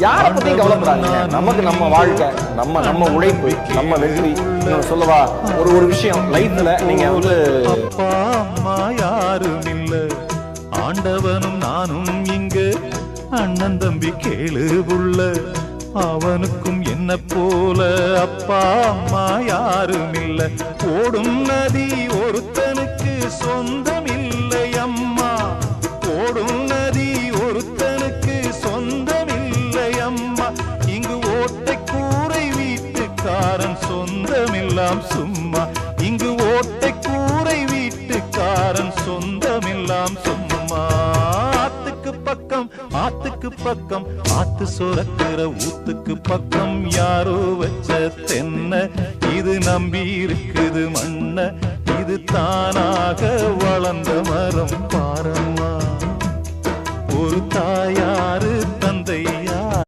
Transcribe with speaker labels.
Speaker 1: யாரை பத்தியும் கவலைப்படாதீங்க. நமக்கு நம்ம வாழ்க்கை, நம்ம உழைப்பு, நம்ம வெற்றி. சொல்லவா ஒரு விஷயம் லைஃப்ல நீங்க வந்து
Speaker 2: அப்பா அம்மா யாரும் இல்ல, ஆண்டவனும் நானும் இங்கு, அண்ணன் தம்பி கேளு புள்ள, அவனுக்கும் என்ன போல அப்பா அம்மா யாரும் இல்ல. ஓடும் நதி ஒருத்தனுக்கு சொந்தம் இல்லை அம்மா, ஓடும் நதி ஒருத்தனுக்கு சொந்தம் இல்லை அம்மா. இங்கு ஓட்டை கூரை வீட்டுக்காரன் சொந்தமெல்லாம் சும்மா, இங்கு ஓட்டை கூரை வீட்டுக்காரன் சொந்தமெல்லாம் சும்மா. ஆத்துக்கு பக்கம் ஆத்து சுரக்கிற ஊத்துக்கு பக்கம் யாரோ வச்ச தென்ன, இது நம்பி இருக்குது மண்ண, இது தானாக வளர்ந்த மரம் பாரம்மா. ஒரு தாயாரு